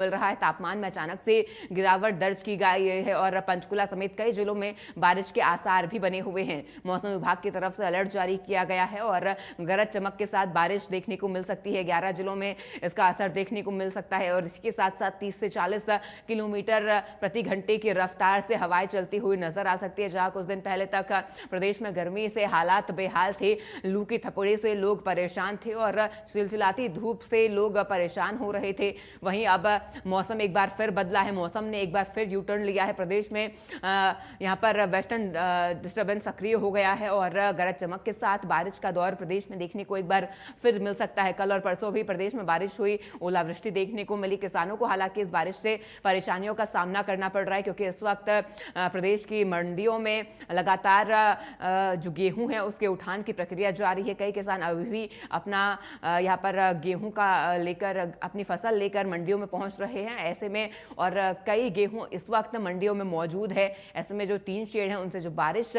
मिल रहा है। तापमान में अचानक से गिरावट दर्ज की गई है और पंचकुला समेत कई जिलों में बारिश के आसार भी बने हुए हैं। मौसम विभाग की तरफ से अलर्ट जारी किया गया है और गरज चमक के साथ बारिश देखने को मिल सकती है। 11 जिलों में इसका असर देखने को मिल सकता है और इसके साथ साथ 30 से 40 किलोमीटर प्रति घंटे की रफ्तार से हवाएं चलती हुई नजर आ सकती है। जहां कुछ दिन पहले तक प्रदेश में गर्मी से हालात बेहाल थे, लू की थपड़ी से लोग परेशान थे और चिलचिलाती धूप से लोग परेशान हो रहे थे, वहीं अब मौसम एक बार फिर बदला है। मौसम ने एक बार फिर यू टर्न लिया है। प्रदेश में यहां पर वेस्टर्न डिस्टर्बेंस सक्रिय हो गया है और गरज चमक के साथ बारिश का दौर प्रदेश में देखने को एक बार फिर मिल सकता है। कल और परसों भी प्रदेश में बारिश हुई, ओलावृष्टि देखने को मिली। किसानों को हालांकि इस बारिश से परेशानियों का सामना करना पड़ रहा है क्योंकि इस वक्त प्रदेश की मंडियों में लगातार जो गेहूं है उसके उठान की प्रक्रिया जारी है। कई किसान अभी भी अपना यहाँ पर गेहूं का लेकर अपनी फसल लेकर मंडियों में पहुंच रहे हैं। ऐसे में और कई गेहूं इस वक्त मंडियों में मौजूद है। ऐसे में जो टीन शेड है उनसे जो बारिश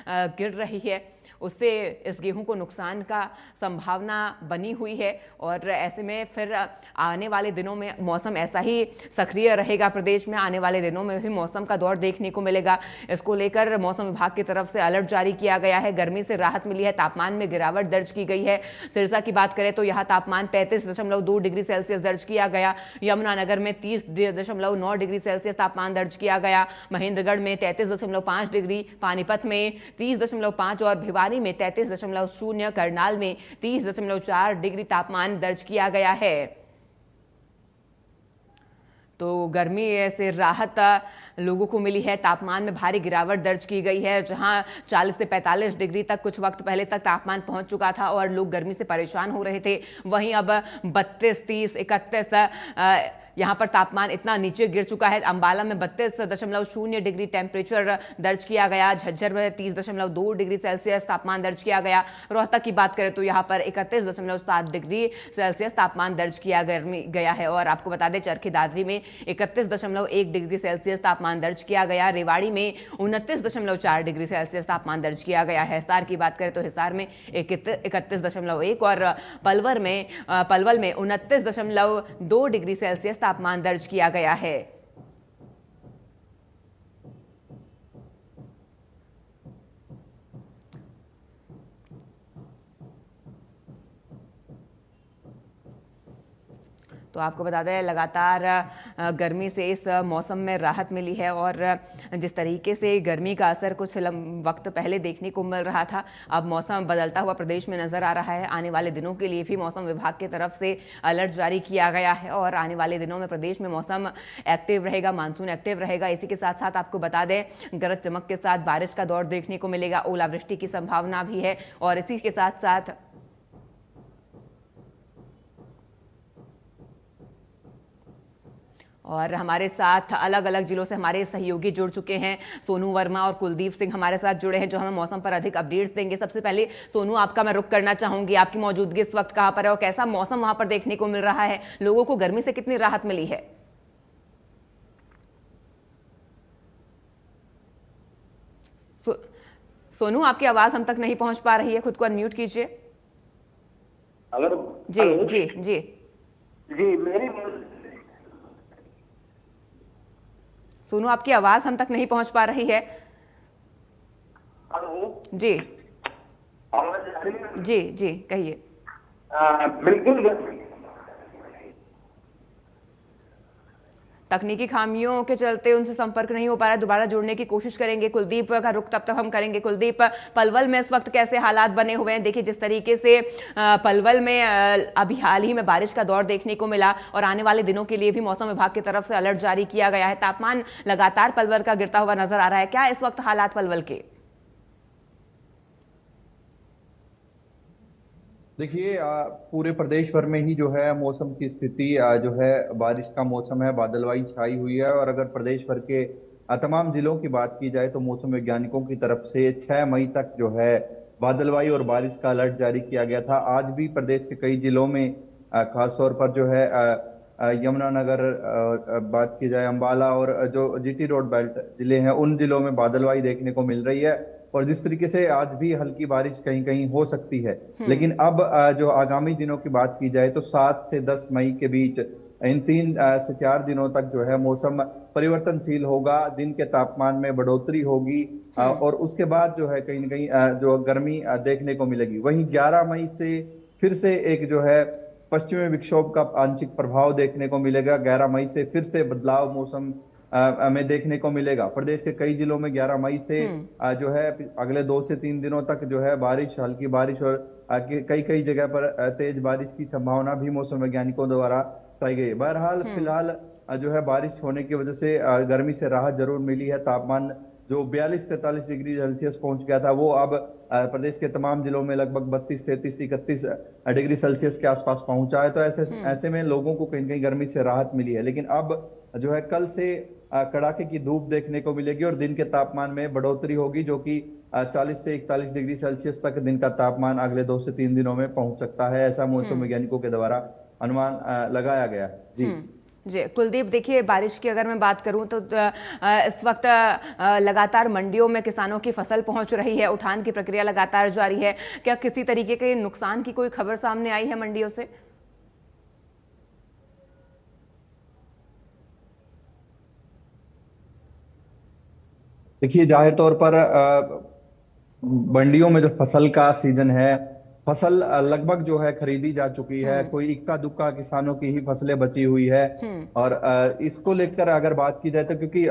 गिर रही है उससे इस गेहूं को नुकसान का संभावना बनी हुई है और ऐसे में फिर आने वाले दिनों में मौसम ऐसा ही सक्रिय रहेगा। प्रदेश में आने वाले दिनों में भी मौसम का दौर देखने को मिलेगा। इसको लेकर मौसम विभाग की तरफ से अलर्ट जारी किया गया है। गर्मी से राहत मिली है, तापमान में गिरावट दर्ज की गई है। सिरसा की बात करें तो यहाँ तापमान 35.2 डिग्री सेल्सियस दर्ज किया गया। यमुनानगर में 30.9 डिग्री सेल्सियस तापमान दर्ज किया गया। महेंद्रगढ़ में 33.5 डिग्री, पानीपत में 30.5 और भिवानी में 33.0, करनाल में 30.4 डिग्री तापमान दर्ज किया गया है। तो गर्मी से राहत लोगों को मिली है। तापमान में भारी गिरावट दर्ज की गई है। जहां 40 से 45 डिग्री तक कुछ वक्त पहले तक तापमान पहुंच चुका था और लोग गर्मी से परेशान हो रहे थे, वहीं अब 32, 30, 31 यहाँ पर तापमान इतना नीचे गिर चुका है। अंबाला में 32.0 डिग्री टेम्परेचर दर्ज किया गया। झज्जर में 30.2 डिग्री सेल्सियस तापमान दर्ज किया गया। रोहतक की बात करें तो यहाँ पर 31.7 डिग्री सेल्सियस तापमान दर्ज किया गया है। और आपको बता दें चरखी दादरी में 31.1 डिग्री सेल्सियस तापमान दर्ज किया गया। रेवाड़ी में 29.4 डिग्री सेल्सियस तापमान दर्ज किया गया है। हिसार की बात करें तो हिसार में 31.1 और पलवल में 29.2 डिग्री सेल्सियस तापमान दर्ज किया गया है। तो आपको बता दें लगातार गर्मी से इस मौसम में राहत मिली है और जिस तरीके से गर्मी का असर कुछ वक्त पहले देखने को मिल रहा था, अब मौसम बदलता हुआ प्रदेश में नजर आ रहा है। आने वाले दिनों के लिए भी मौसम विभाग की तरफ से अलर्ट जारी किया गया है और आने वाले दिनों में प्रदेश में मौसम एक्टिव रहेगा, मानसून एक्टिव रहेगा। इसी के साथ साथ आपको बता दें गरज चमक के साथ बारिश का दौर देखने को मिलेगा, ओलावृष्टि की संभावना भी है। और इसी के साथ साथ और हमारे साथ अलग अलग जिलों से हमारे सहयोगी जुड़ चुके हैं। सोनू वर्मा और कुलदीप सिंह हमारे साथ जुड़े हैं जो हमें मौसम पर अधिक अपडेट्स देंगे। सबसे पहले सोनू, आपका मैं रुख करना चाहूंगी, आपकी मौजूदगी इस वक्त कहां पर है और कैसा मौसम वहां पर देखने को मिल रहा है? लोगों को गर्मी से कितनी राहत मिली है? सोनू, आपकी आवाज हम तक नहीं पहुंच पा रही है, खुद को अनम्यूट कीजिए। अगर जी जी जी जी मेरी सोनू, आपकी आवाज हम तक नहीं पहुंच पा रही है। जी जी जी कहिए। बिल्कुल तकनीकी खामियों के चलते उनसे संपर्क नहीं हो पा रहा है, दोबारा जुड़ने की कोशिश करेंगे। कुलदीप का रुख तब तक हम करेंगे। कुलदीप, पलवल में इस वक्त कैसे हालात बने हुए हैं? देखिए जिस तरीके से पलवल में अभी हाल ही में बारिश का दौर देखने को मिला और आने वाले दिनों के लिए भी मौसम विभाग की तरफ से अलर्ट जारी किया गया है। तापमान लगातार पलवल का गिरता हुआ नजर आ रहा है, क्या इस वक्त हालात पलवल के? देखिए पूरे प्रदेश भर में ही जो है मौसम की स्थिति जो है बारिश का मौसम है, बादलवाई छाई हुई है। और अगर प्रदेश भर के तमाम जिलों की बात की जाए तो मौसम वैज्ञानिकों की तरफ से 6 मई तक जो है बादलवाई और बारिश का अलर्ट जारी किया गया था। आज भी प्रदेश के कई जिलों में खासतौर पर जो है यमुनानगर बात की जाए, अंबाला और जो जीटी रोड बेल्ट जिले हैं उन जिलों में बादलवाई देखने को मिल रही है। और जिस तरीके से आज भी हल्की बारिश कहीं कहीं हो सकती है, लेकिन अब जो आगामी दिनों की बात की जाए तो 7 से 10 मई के बीच इन 3 से 4 दिनों तक जो है मौसम परिवर्तनशील होगा, दिन के तापमान में बढ़ोतरी होगी और उसके बाद जो है कहीं ना कहीं जो गर्मी देखने को मिलेगी। वहीं 11 मई से फिर से एक जो है पश्चिमी विक्षोभ का आंशिक प्रभाव देखने को मिलेगा। 11 मई से फिर से बदलाव मौसम में देखने को मिलेगा। प्रदेश के कई जिलों में 11 मई से जो है अगले 2 से 3 दिनों तक जो है बारिश, हल्की बारिश और कई कई जगह पर तेज बारिश की संभावना भी मौसम वैज्ञानिकों द्वारा बताई गई। बहरहाल फिलहाल जो है बारिश होने की वजह से गर्मी से राहत जरूर मिली है। तापमान जो 42-43 डिग्री सेल्सियस पहुंच गया था, वो अब प्रदेश के तमाम जिलों में लगभग 32, 33, 31 डिग्री सेल्सियस के आसपास पहुंचा है। तो ऐसे में लोगों को कहीं कहीं गर्मी से राहत मिली है। लेकिन अब जो है कल से कड़ाके की धूप देखने को मिलेगी और दिन के तापमान में बढ़ोतरी होगी, जो कि 40 से 41 डिग्री सेल्सियस तक दिन का तापमान अगले 2 से 3 दिनों में पहुंच सकता है। ऐसा मौसम वैज्ञानिकों के द्वारा अनुमान लगाया गया है। जी जी कुलदीप, देखिए बारिश की अगर मैं बात करूं तो इस वक्त लगातार मंडियों में किसानों की फसल पहुंच रही है, उठान की प्रक्रिया लगातार जारी है। क्या किसी तरीके के नुकसान की कोई खबर सामने आई है मंडियों से? देखिए, जाहिर तौर पर मंडियों में जो फसल का सीजन है, फसल लगभग जो है खरीदी जा चुकी है। कोई इक्का दुक्का किसानों की ही फसलें बची हुई है और इसको लेकर अगर बात की जाए तो क्योंकि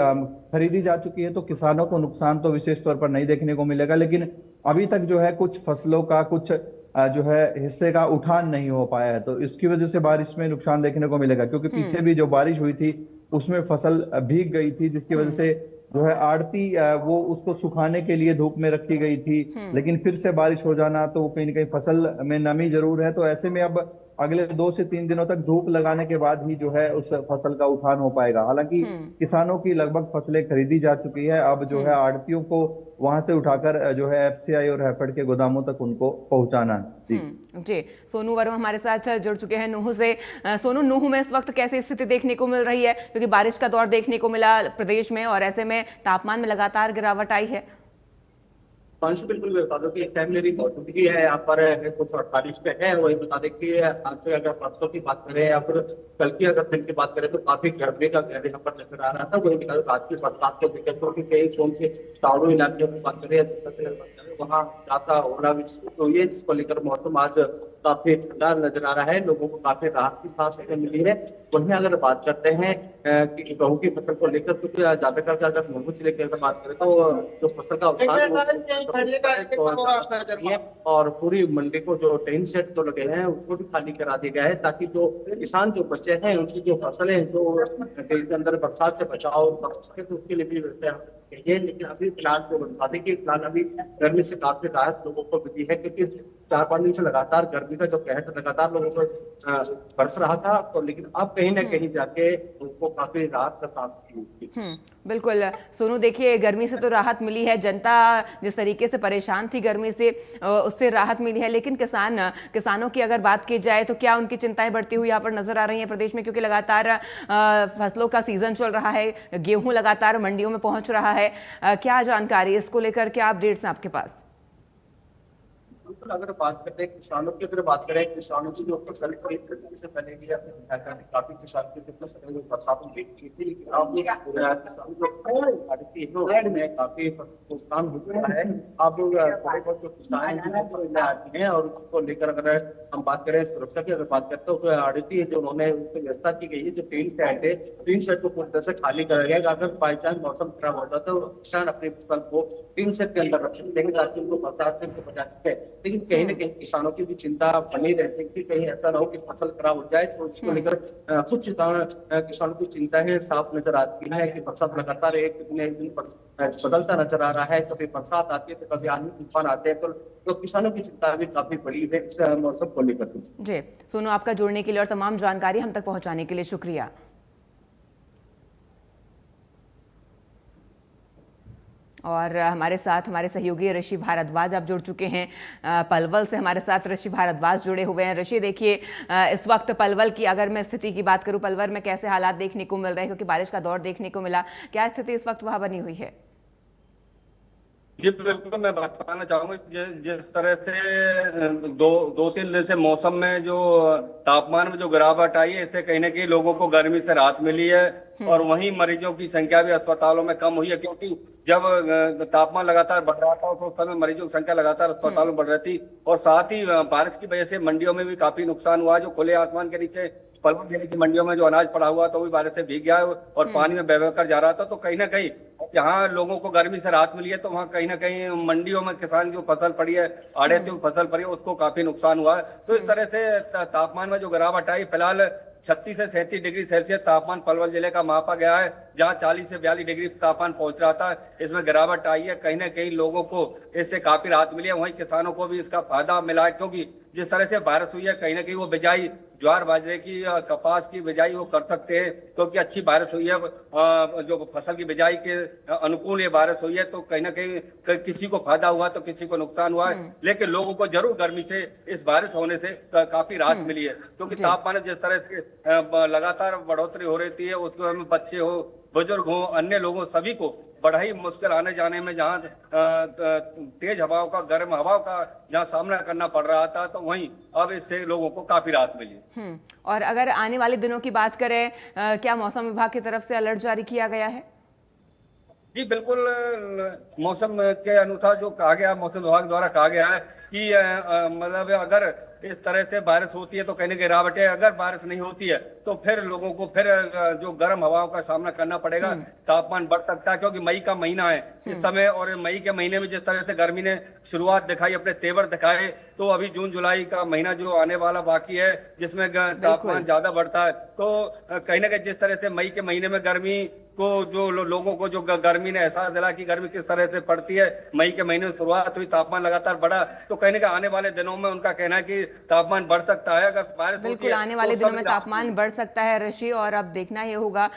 खरीदी जा चुकी है तो किसानों को नुकसान तो विशेष तौर पर नहीं देखने को मिलेगा। लेकिन अभी तक जो है कुछ फसलों का कुछ जो है हिस्से का उठान नहीं हो पाया है, तो इसकी वजह से बारिश में नुकसान देखने को मिलेगा। क्योंकि पीछे भी जो बारिश हुई थी उसमें फसल भीग गई थी, जिसकी वजह से जो है आड़ती वो उसको सुखाने के लिए धूप में रखी गई थी। लेकिन फिर से बारिश हो जाना तो कहीं ना कहीं फसल में नमी जरूर है। तो ऐसे में अब अगले 2 से 3 दिनों तक धूप लगाने के बाद ही जो है उस फसल का उठान हो पाएगा। हालांकि किसानों की लगभग फसलें खरीदी जा चुकी है। अब जो है आड़तियों को वहां से उठाकर जो है एफसीआई और हैफेड के गोदामों तक उनको पहुंचाना है। जी सोनू वर्मा हमारे साथ जुड़ चुके हैं नूह से। सोनू, नूह में इस वक्त कैसी स्थिति देखने को मिल रही है, क्योंकि बारिश का दौर देखने को मिला प्रदेश में और ऐसे में तापमान में लगातार गिरावट आई है? पांशु बिल्कुल बता दो कि इस टाइम मेरी मौजूदगी है यहाँ पर कुछ 48 पे है। वही बता दें कि आज से अगर परसों की बात करें या फिर कल की अगर दिन की बात करें तो काफी गर्मी का कहर यहाँ पर नजर आ रहा था। वही बता दो आज की बरसात को देखते तो कि कई कौन से ताड़ू इलाके की बात करें या वहाँ ज्यादा ओलावृष्टि हुई है, जिसको लेकर मौसम आज काफी ठंडा नजर आ रहा है। लोगों को काफी राहत की सांस मिली है। वहीं अगर बात करते हैं कि गेहूं की फसल को लेकर कुछ ज्यादा करके अगर गेहूं से लेकर बात करें तो जो फसल का और पूरी मंडी को जो टेन सेट तो लगे हैं उसको भी खाली करा दिया गया है, ताकि जो किसान जो बचे हैं उनकी जो फसलें जो के अंदर बरसात से बचाव कर सके तो उसके लिए भी चाहिए। लेकिन अभी फिलहाल जो बरसात की फिलहाल अभी गर्मी से काफी राहत लोगों को मिली है, क्योंकि 4-5 दिन से लगातार गर्मी का जो कहर लगातार लोगों को बरस रहा था। तो लेकिन अब कहीं ना कहीं जाके उनको काफी राहत का सांस मिली। बिल्कुल सोनू, देखिए गर्मी से तो राहत मिली है, जनता जिस तरीके से परेशान थी गर्मी से उससे राहत मिली है। लेकिन किसानों की अगर बात की जाए तो क्या उनकी चिंताएं बढ़ती हुई यहाँ पर नजर आ रही हैं प्रदेश में, क्योंकि लगातार फसलों का सीजन चल रहा है, गेहूं लगातार मंडियों में पहुंच रहा है। क्या जानकारी इसको लेकर, क्या अपडेट्स हैं आपके पास? अगर बात करते हैं किसानों की, अगर बात करें किसानों की जो फसल खरीद करने से पहले भी काफी किसान की बरसातों की खेती में काफी नुकसान हो चुका है। अब थोड़े बहुत जो किसान हैं और उसको लेकर अगर हम बात करें सुरक्षा की, अगर बात करते हैं तो आड़ती है जो उन्होंने उसकी व्यवस्था की गई है। जो टीन सेट है, टीन सेट को पूरी तरह से खाली करा गया। अगर बाई चांस मौसम खराब हो जाता है तो किसान अपनी फसल को टीन सेट के अंदर रख सकते हैं ताकि उनको बरसात से बचा सके। लेकिन कहीं ना कहीं किसानों की भी चिंता बनी रहती है कि कहीं ऐसा ना हो कि फसल खराब हो जाए। तो उसको लेकर कुछ किसानों की चिंताएं साफ नजर आती है कि बरसात लगातार एक दिन बदलता नजर आ रहा है। कभी बरसात आती है तो कभी आंधी तूफान आते हैं, तो किसानों की चिंता भी काफी बड़ी है इस मौसम को लेकर। जी सोनू, आपका जुड़ने के लिए और तमाम जानकारी हम तक पहुंचाने के लिए शुक्रिया। और हमारे साथ हमारे सहयोगी ऋषि भारद्वाज आप जुड़ चुके हैं पलवल से। हमारे साथ ऋषि भारद्वाज जुड़े हुए हैं। ऋषि, देखिए इस वक्त पलवल की अगर मैं स्थिति की बात करूं, पलवल में कैसे हालात देखने को मिल रहे हैं, क्योंकि बारिश का दौर देखने को मिला, क्या स्थिति इस वक्त वहां बनी हुई है? जी बिल्कुल, मैं बताना चाहूंगा जिस तरह से दो तीन दिन से मौसम में जो तापमान में जो गिरावट आई है, इससे कहीं ना कहीं लोगों को गर्मी से राहत मिली है। और वहीं मरीजों की संख्या भी अस्पतालों में कम हुई है, क्योंकि जब तापमान लगातार बढ़ रहा था तो उस समय मरीजों की संख्या लगातार अस्पतालों में बढ़ रही थी। और साथ ही बारिश की वजह से मंडियों में भी काफी नुकसान हुआ। जो खुले आसमान के नीचे पलवल जिले की मंडियों में जो अनाज पड़ा हुआ था वो भी बारिश से भीग गया और पानी में बह बह कर जा रहा था। तो कहीं ना कहीं जहाँ लोगों को गर्मी से राहत मिली है, तो वहाँ कहीं ना कहीं मंडियों में किसान की जो फसल पड़ी है, आड़े की फसल पड़ी है, उसको काफी नुकसान हुआ है। तो इस तरह से तापमान में जो गिरावट आई, फिलहाल 36 से 37 डिग्री सेल्सियस तापमान पलवल जिले का मापा गया है, जहां 40 से 42 डिग्री तापमान पहुंच रहा था। इसमें गिरावट आई है, कहीं ना कहीं लोगों को इससे काफी राहत मिली है। वहीं किसानों को भी इसका फायदा मिला है, क्योंकि जिस तरह से बारिश हुई है, कहीं ना कहीं वो बिजाई ज्वार बाजरे की, कपास की बिजाई वो कर सकते हैं, क्योंकि अच्छी बारिश हुई है। जो फसल की बिजाई के अनुकूल ये बारिश हुई है, तो कहीं ना कहीं किसी को फायदा हुआ तो किसी को नुकसान हुआ है। लेकिन लोगों को जरूर गर्मी से, इस बारिश होने से काफी राहत मिली है, क्योंकि तापमान जिस तरह से लगातार बढ़ोतरी हो रही है, उसके में बच्चे हो, बुजुर्ग हो, अन्य लोगों सभी को बड़ा ही मुश्किल आने जाने में, जहाँ तेज हवाओं का, गर्म हवाओं का जहाँ सामना करना पड़ रहा था, तो वहीं अब इससे लोगों को काफी राहत मिली। और अगर आने वाले दिनों की बात करें, क्या मौसम विभाग की तरफ से अलर्ट जारी किया गया है? जी बिल्कुल, मौसम के अनुसार जो कहा गया, मौसम विभाग द्वारा कहा गया है कि मतलब अगर इस तरह से बारिश होती है तो कहीं ना कहीं गिरावट है, अगर बारिश नहीं होती है तो फिर लोगों को फिर जो गर्म हवाओं का सामना करना पड़ेगा। तापमान बढ़ सकता है, क्योंकि मई का महीना है इस समय, और मई के महीने में जिस तरह से गर्मी ने शुरुआत दिखाई, अपने तेवर दिखाए, तो अभी जून जुलाई का महीना जो आने वाला बाकी है, जिसमें तापमान ज्यादा बढ़ता है, तो कहीं ना कहीं जिस तरह से मई के महीने में गर्मी को जो लोगों को जो गर्मी ने एहसास दिला कि गर्मी किस तरह से पड़ती है, मई के महीने में शुरुआत हुई, तापमान लगातार बढ़ा, तो कहने का आने वाले दिनों में उनका कहना है कि तापमान बढ़ सकता है। अगर बारिश बिल्कुल, आने वाले दिनों में तापमान बढ़ सकता है ऋषि, और अब देखना ये होगा